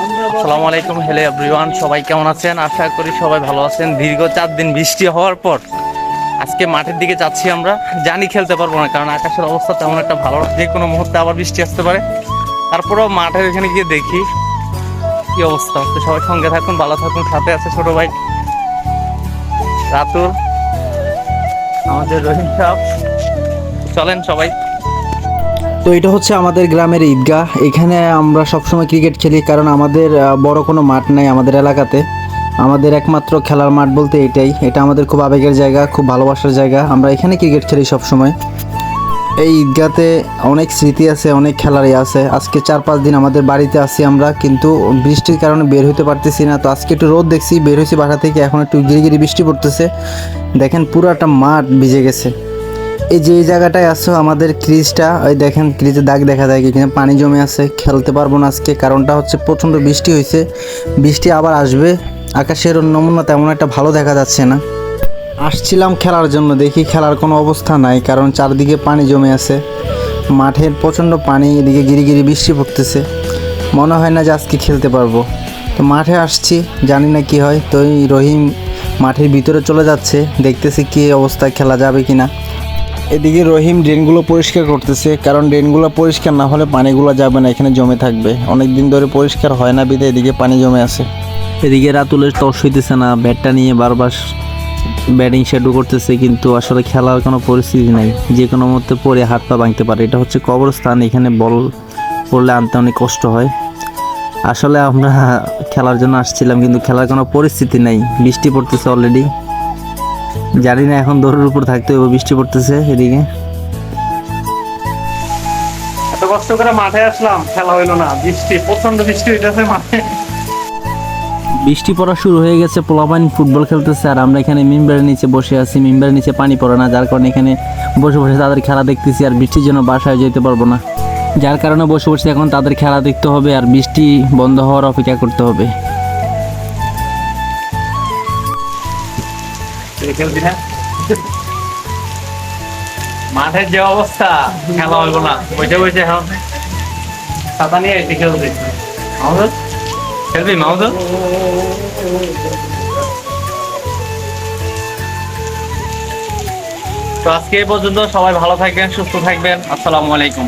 আসসালামু আলাইকুম, hello everyone, সবাই কেমন আছেন? আশা করি সবাই ভালো আছেন। দীর্ঘ 4 দিন বৃষ্টি হওয়ার পর আজকে মাঠের দিকে যাচ্ছি আমরা। জানি খেলতে পারবো না, কারণ আকাশের অবস্থা তেমন একটা ভালো না। যে কোনো মুহূর্তে আবার বৃষ্টি আসতে পারে। তারপরেও মাঠের এখানে গিয়ে দেখি কি অবস্থা হচ্ছে। সবাই সঙ্গে থাকুন, ভালো থাকুন। সাথে আছে ছোট ভাই রাতুল, আমাদের রহিম সাহেব। চলেন সবাই। তো এটা হচ্ছে আমাদের গ্রামের ঈদগাহ। এখানে আমরা সবসময় ক্রিকেট খেলি, কারণ আমাদের বড় কোনো মাঠ নাই আমাদের এলাকাতে। আমাদের একমাত্র খেলার মাঠ বলতে এটা আমাদের খুব আবেগের জায়গা, খুব ভালোবাসার জায়গা। আমরা এখানে ক্রিকেট খেলি সবসময়। এই ঈদগাতে অনেক স্মৃতি আছে, অনেক খেলারই আছে। আজকে 4-5 দিন আমাদের বাড়িতে আছি আমরা, কিন্তু বৃষ্টির কারণে বের হতে পারতেছি না। তো আজকে একটু রোদ দেখছি, বের হয়েছি বাসা থেকে, এখন একটু গিরিগিরি বৃষ্টি পড়তেছে। দেখেন পুরাটা মাঠ ভিজে গেছে। এই যে এই জায়গাটায় আসো আমাদের ক্রিজটা, ওই দেখেন ক্রিজে দাগ দেখা যায়, এখানে পানি জমে আছে। খেলতে পারবো না আজকে, কারণটা হচ্ছে প্রচণ্ড বৃষ্টি হয়েছে। বৃষ্টি আবার আসবে, আকাশের নমুনা তেমন একটা ভালো দেখা যাচ্ছে না। আসছিলাম খেলার জন্য, দেখি খেলার কোনো অবস্থা নাই, কারণ চারদিকে পানি জমে আছে। মাঠের প্রচণ্ড পানি, এদিকে গিরিগিরি বৃষ্টি পড়তেছে। মনে হয় না যে আজকে খেলতে পারবো। তো মাঠে আসছি, জানি না কি হয়। তো এই রহিম মাঠের ভিতরে চলে যাচ্ছে, দেখতেছি কি অবস্থা, খেলা যাবে কি না। এদিকে রহিম ড্রেনগুলো পরিষ্কার করতেছে, কারণ ড্রেনগুলো পরিষ্কার না হলে পানিগুলো যাবে না, এখানে জমে থাকবে। অনেক দিন ধরে পরিষ্কার হয় না বিধে এদিকে পানি জমে আছে। এদিকে রাতুলের টস হইতেছে না, ব্যাটটা নিয়ে বারবার ব্যাটিং শেডু করতেছে, কিন্তু আসলে খেলার কোনো পরিস্থিতি নাই। যে কোনো মুহূর্তে পরে হাত পা ভাঙতে পারে। এটা হচ্ছে কবরস্থান, এখানে বল পড়লে আনতে অনেক কষ্ট হয়। আসলে আমরা খেলার জন্য আসছিলাম, কিন্তু খেলার কোনো পরিস্থিতি নাই। বৃষ্টি পড়তেছে অলরেডি, জানি না এখন দৌড়ের উপর থাকতে হবে, বৃষ্টি পড়তেছে এদিকে। এত কষ্ট করে মাঠে আসলাম, খেলা হইলো না। বৃষ্টি, প্রচন্ড বৃষ্টি হইতেছে মাঠে। বৃষ্টি পড়া শুরু হয়ে গেছে, পোলাপাইন ফুটবল খেলতেছে, আর আমরা এখানে মেম্বারের নিচে বসে আছি। মেম্বারের নিচে পানি পড়ে না, যার কারণে এখানে বসে বসে তাদের খেলা দেখতেছি। আর বৃষ্টির জন্য বাসায় যেতে পারবো না, যার কারণে বসে বসে এখন তাদের খেলা দেখতে হবে, আর বৃষ্টি বন্ধ হওয়ার অপেক্ষা করতে হবে। মাঠের যে অবস্থা, খেলা হইব না। বসে বসে এখন ছাতা নিয়ে এসে খেলতে। মাহমুদ খেলবি? মাহমুদ, তো আজকে এই পর্যন্ত। সবাই ভালো থাকবেন, সুস্থ থাকবেন। আসসালামু আলাইকুম।